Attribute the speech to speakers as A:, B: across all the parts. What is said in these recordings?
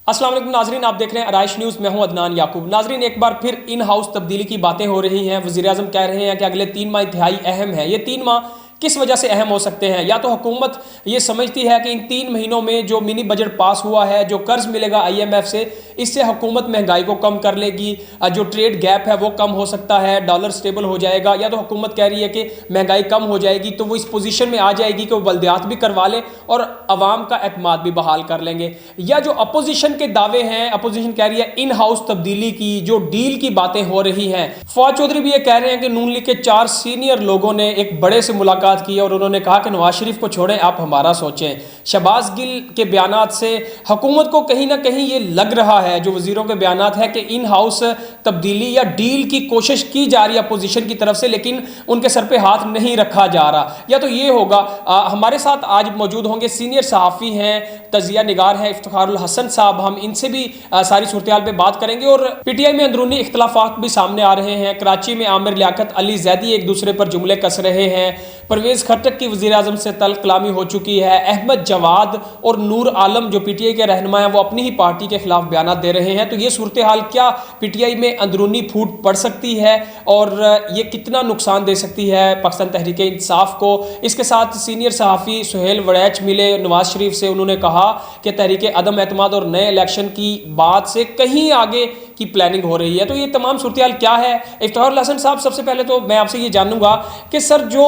A: अस्सलाम वालेकुम नाजरीन, आप देख रहे हैं आराइश न्यूज़। मैं हूं अदनान याकूब। नाजरीन, एक बार फिर इन हाउस तब्दीली की बातें हो रही हैं। वज़ीर आज़म कह रहे हैं कि अगले 3 माह इंतहाई अहम है। ये 3 माह किस वजह से अहम हो सकते हैं? या तो हुकूमत ये समझती है कि इन 3 महीनों में जो मिनी बजट पास हुआ है, जो कर्ज मिलेगा IMF से, इससे हुकूमत महंगाई को कम कर लेगी, जो ट्रेड गैप है वो कम हो सकता है, डॉलर स्टेबल हो जाएगा। या तो हुकूमत कह रही है कि महंगाई कम हो जाएगी तो वो इस पोजीशन में आ जाएगी कि वो बल्दियात भी करवा ले और अवाम का एतमाद भी बहाल कर लेंगे। या जो अपोजिशन के दावे हैं, अपोजिशन कह रही है इन हाउस तब्दीली की, जो डील की बातें हो रही हैं। फवाद चौधरी भी ये कह रहे हैं कि नून लीग के 4 सीनियर लोगों ने एक बड़े से मुलाकात की और उन्होंने कहा कि नवाज शरीफ को छोड़ें, आप हमारा सोचें। शहबाज गिल के बयानात से हुकूमत को कहीं ना कहीं ये लग रहा है, जो वजीरों के बयानात है, कि इन हाउस तब्दीली या डील की कोशिश की जा रही है अपोजिशन की तरफ से, लेकिन उनके सर पे हाथ नहीं रखा जा रहा। या तो ये होगा। हमारे साथ आज मौजूद होंगे सीनियर सहाफ़ी हैं, तजिया निगार हैं इफ्तिखारुल हसन साहब। हम इनसे भी सारी सूरत हाल पे बात करेंगे। और PTI में अंदरूनी इख्तलाफात भी सामने आ रहे हैं। कराची में आमिर लियाकत, अली जैदी एक दूसरे पर जुमले कस रहे हैं। परवेज़ खट्टक की वज़ीर आज़म से तल्ख़ कलामी हो चुकी है। अहमद जवाद और नूर आलम जो PTI के रहनुमा हैं, वो अपनी ही पार्टी के खिलाफ बयान दे रहे हैं। तो ये सूरत हाल क्या PTI में अंदरूनी फूट पड़ सकती है और ये कितना नुकसान दे सकती है पाकिस्तान तहरीक इंसाफ को? इसके साथ सीनियर सहाफ़ी सुहेल वड़ैच मिले नवाज शरीफ से। उन्होंने कहा कि तहरीक अदम एतमाद और नए इलेक्शन की बात से कहीं आगे की प्लानिंग हो रही है। तो ये तमाम सूरत हाल क्या है? इफ्तिखारुल हसन साहब, सबसे पहले तो मैं आपसे ये जानूंगा कि सर, जो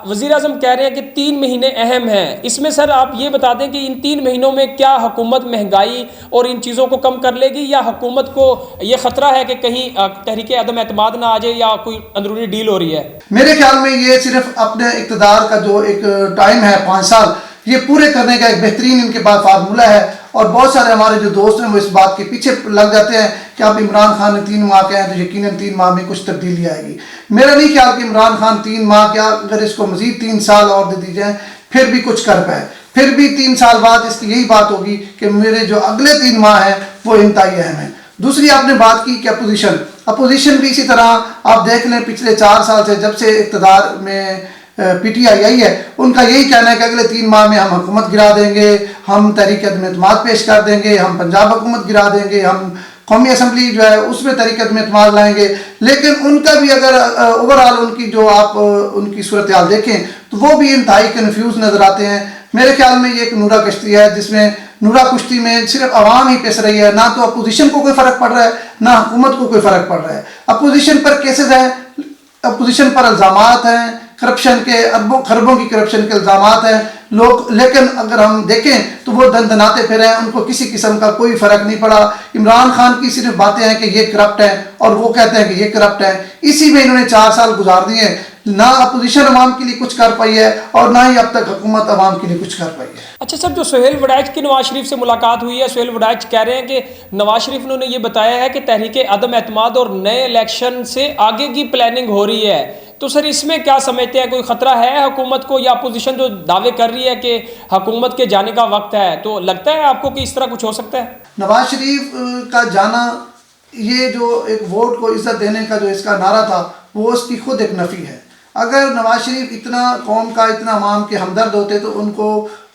A: वज़ीर आज़म कह रहे हैं कि 3 महीने अहम हैं, इसमें सर आप ये बता दें कि इन 3 महीनों में क्या हुकूमत महंगाई और इन चीज़ों को कम कर लेगी, या हुकूमत को ये खतरा है कि कहीं तहरीक अदम एतमाद ना आ जाए या कोई अंदरूनी डील हो रही है?
B: मेरे ख्याल में ये सिर्फ अपने इक़्तिदार का जो एक टाइम है 5 साल, ये पूरे करने का एक बेहतरीन इनके पास फार्मूला है। और बहुत सारे हमारे जो दोस्त हैं वो इस बात के पीछे लग जाते हैं कि अब इमरान खान ने 3 माह कहे हैं तो यकीनन 3 माह में कुछ तब्दीली आएगी। मेरा नहीं ख्याल कि इमरान खान 3 माह क्या, अगर इसको मजीद 3 साल और दे दी जाए फिर भी कुछ कर पाए। फिर भी 3 साल बाद इसकी यही बात होगी कि मेरे जो अगले 3 माह हैं वो इंतहाई अहम है। दूसरी आपने बात की कि अपोजिशन भी इसी तरह आप देख लें, पिछले 4 साल से जब से इक़्तिदार में PTI आई है, उनका यही कहना है कि अगले 3 माह में हम हुकूमत गिरा देंगे, हम तहरीक अदम एतमाद पेश कर देंगे, हम पंजाब हुकूमत गिरा देंगे, हम कौमी असम्बली जो है उसमें तहरीक अदम एतमाद लाएंगे। लेकिन उनका भी अगर ओवरऑल उनकी जो आप उनकी सूरत हाल देखें तो वो भी इंतहाई कन्फ्यूज नजर आते हैं। मेरे ख्याल में ये एक नूरा कश्ती है, जिसमें नूरा कुश्ती में सिर्फ आवाम ही पिस रही है। ना तो अपोजिशन को कोई फ़र्क पड़ रहा है, ना हुकूमत को कोई फ़र्क पड़ रहा है। अपोजिशन पर केसेस हैं, अपोजिशन पर इल्ज़ामात हैं, करप्शन के अरबों खरबों की करप्शन के इल्ज़ामात हैं लोग। लेकिन अगर हम देखें तो वो दंदनाते फिरे हैं, उनको किसी किस्म का कोई फ़र्क नहीं पड़ा। इमरान खान की सिर्फ बातें हैं कि ये करप्ट है और वो कहते हैं कि ये करप्ट है। इसी में इन्होंने 4 साल गुजार दिए। ना अपोजिशन अवाम के लिए कुछ कर पाई है और ना ही अब तक हुकूमत अवाम के लिए कुछ कर पाई है।
A: अच्छा सर, जो सुहेल वड़ैच की नवाज शरीफ से मुलाकात हुई है, सुहेल वड़ैच कह रहे हैं कि नवाज शरीफ ने ये बताया है कि तहरीक अदम एतमाद और नए इलेक्शन से आगे की प्लानिंग हो रही है। तो सर, इसमें क्या समझते हैं, कोई खतरा है हुकूमत को? या अपोजिशन जो दावे कर रही है कि हुकूमत के जाने का वक्त है, तो लगता है आपको कि इस तरह कुछ हो सकता है?
B: नवाज शरीफ का जाना, ये जो एक वोट को इज्जत देने का जो इसका नारा था, वो उसकी खुद एक नफ़ी है। अगर नवाज शरीफ इतना कौम का, इतना अवाम के हमदर्द होते तो उनको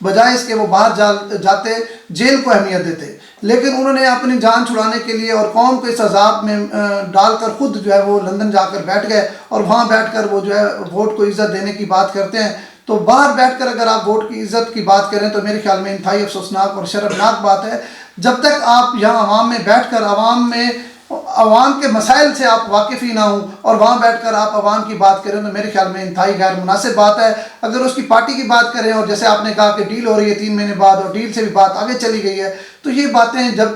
B: बजाय इसके वो बाहर जाते, जेल को अहमियत देते। लेकिन उन्होंने अपनी जान छुड़ाने के लिए और कौम को इस अजाब में डालकर खुद जो है वो लंदन जाकर बैठ गए और वहाँ बैठकर वो जो है वोट को इज्जत देने की बात करते हैं। तो बाहर बैठकर अगर आप वोट की इज्जत की बात करें तो मेरे ख्याल में इंतहाई अफसोसनाक और शर्मनाक बात है। जब तक आप यहाँ अवाम में बैठकर अवाम के मसाइल से आप वाकिफ़ ही ना हो और वहाँ बैठकर आप अवाम की बात करें तो मेरे ख्याल में इंतहाई गैर मुनासिब बात है। अगर उसकी पार्टी की बात करें और जैसे आपने कहा कि डील हो रही है 3 महीने बाद और डील से भी बात आगे चली गई है, तो ये बातें जब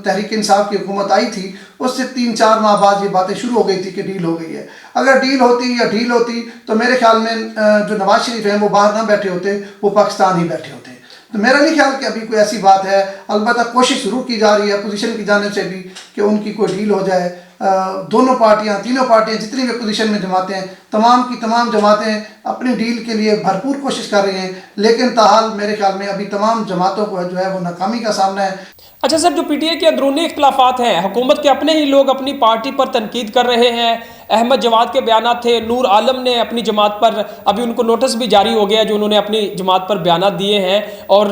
B: तहरीक इंसाफ की हुकूमत आई थी उससे 3-4 माह बाद ये बातें शुरू हो गई थी कि डील हो गई है। अगर डील होती या ढील होती तो मेरे ख्याल में जो नवाज शरीफ हैं वो बाहर ना बैठे होते, वो पाकिस्तान ही बैठे होते। तो मेरा नहीं ख्याल कि अभी कोई ऐसी बात है। अलबत्ता कोशिश ज़रूर की जा रही है अपोजिशन की जानिब से भी कि उनकी कोई डील हो जाए। दोनों पार्टियां, तीनों पार्टियां, जितनी भी अपोजिशन में जमातें हैं, तमाम की तमाम जमातें अपनी डील के लिए भरपूर कोशिश कर रही हैं। लेकिन ताहाल मेरे ख्याल में अभी तमाम जमातों को जो है वो नाकामी का सामना है।
A: अच्छा सर, जो PTI के अंदरूनी इख्तलाफात हैं, हुकूमत के अपने ही लोग अपनी पार्टी पर तनकीद कर रहे हैं, अहमद जवाद के बयानात थे, नूर आलम ने अपनी जमात पर अभी उनको नोटिस भी जारी हो गया जो उन्होंने अपनी जमात पर बयानात दिए हैं, और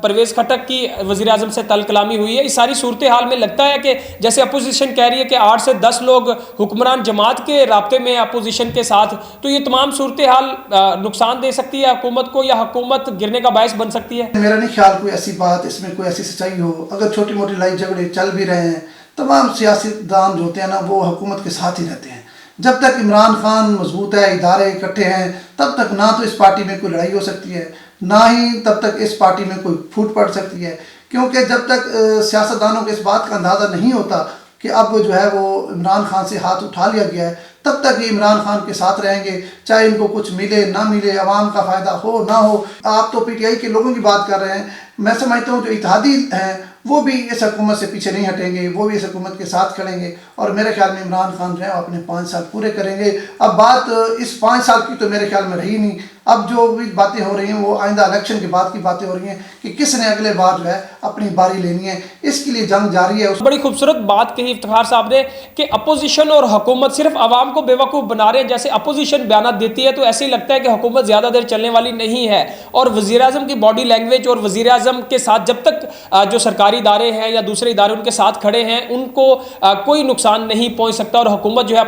A: परवेज़ खटक की वज़ीर आज़म से तल कलामी हुई है। इस सारी सूरत हाल में लगता है कि जैसे अपोजिशन कह रही है कि 8 से 10 लोग हुक्मरान जमात के राब्ते में अपोजिशन के साथ, तो ये तमाम सूरत हाल नुकसान दे सकती है हुकूमत को, या हुकूमत गिरने का बायस बन सकती है?
B: मेरा नहीं ख्याल कोई ऐसी बात, इसमें कोई ऐसी सच्चाई हो। अगर छोटी मोटी लड़ाई झगड़े चल भी रहे हैं, तमाम सियासतदान जो होते हैं ना वो हुकूमत के साथ ही रहते हैं। जब तक इमरान खान मजबूत है, इदारे इकट्ठे हैं, तब तक ना तो इस पार्टी में कोई लड़ाई हो सकती है, ना ही तब तक इस पार्टी में कोई फूट पड़ सकती है। क्योंकि जब तक सियासतदानों को इस बात का अंदाज़ा नहीं होता कि अब जो है वो इमरान खान से हाथ उठा लिया गया है, तब तक ये इमरान खान के साथ रहेंगे, चाहे इनको कुछ मिले ना मिले, अवाम का फ़ायदा हो ना हो। आप तो PTI के लोगों की बात कर रहे हैं, मैं समझता हूँ जो इत्तेहादी हैं वो भी इस हुकूमत से पीछे नहीं हटेंगे, वो भी इस हुकूमत के साथ खड़ेंगे, और मेरे ख्याल में इमरान खान जो है अपने 5 साल पूरे करेंगे। अब बात इस 5 साल की तो मेरे ख्याल में रही नहीं, अब जो भी बातें हो रही हैं वो आइंदा इलेक्शन के बाद की बातें हो रही हैं कि किसने अगले बार जो है अपनी बारी लेनी है, इसके लिए जंग जारी है।
A: बड़ी खूबसूरत बात कही इफ्तिखार साहब ने कि अपोजिशन और हुकूमत सिर्फ आवाम को बेवकूफ़ बना रहे हैं। जैसे अपोजिशन बयान देती है तो ऐसे ही लगता है कि हुकूमत ज़्यादा देर चलने वाली नहीं है, और वज़ीर आज़म की बॉडी लैंग्वेज और वज़ीर आज़म के साथ जब तक जो सरकारी इदारे हैं या दूसरे इदारे उनके साथ खड़े हैं उनको कोई नुकसान नहीं पहुँच सकता, और हुकूमत जो है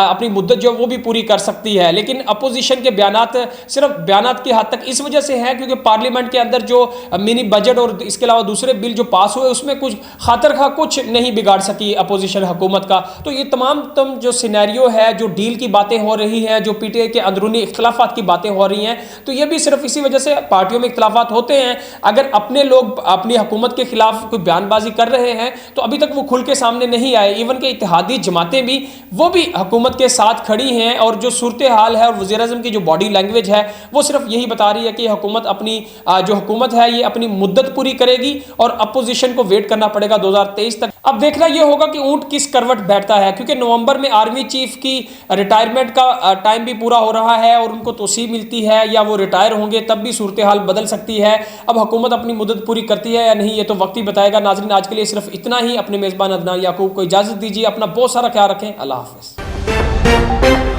A: अपनी मुद्दत जो वो भी पूरी कर सकती है। लेकिन अपोजिशन के बयानात सिर्फ बयानात की हद तक इस वजह से हैं क्योंकि पार्लियामेंट के अंदर जो मिनी बजट और इसके अलावा दूसरे बिल जो पास हुए उसमें कुछ खातर खा कुछ नहीं बिगाड़ सकी अपोजिशन हुकूमत का। तो ये तमाम जो सिनेरियो है, जो डील की बातें हो रही हैं, जो PTI के अंदरूनी इख्तलाफात की बातें हो रही हैं, तो ये भी सिर्फ इसी वजह से पार्टियों में इख्तलाफात होते हैं। अगर अपने लोग अपनी हुकूमत के खिलाफ कोई बयानबाजी कर रहे हैं तो अभी तक वो खुल के सामने नहीं आए। इवन के इत्तेहादी जमातें भी वो भी हुकूमत के साथ खड़ी हैं, और जो सूरत हाल है और वज़ीर आज़म की जो बॉडी लैंग्वेज है वो सिर्फ यही बता रही है कि हुकूमत अपनी जो हुकूमत है ये अपनी मुद्दत पूरी करेगी, और अपोजिशन को वेट करना पड़ेगा 2023 तक। अब देखना यह होगा कि ऊंट किस करवट बैठता है, क्योंकि नवंबर में आर्मी चीफ की रिटायरमेंट का टाइम भी पूरा हो रहा है और उनको तोसी मिलती है या वो रिटायर होंगे, तब भी सूरत हाल बदल सकती है। अब हुकूमत अपनी मुद्दत पूरी करती है या नहीं ये तो वक्त ही बताएगा। नाज़रीन, आज के लिए सिर्फ इतना ही। अपने मेज़बान अदनान याकूब को इजाज़त दीजिए, अपना बहुत सारा ख्याल रखें। अल्लाह हाफ़िज़।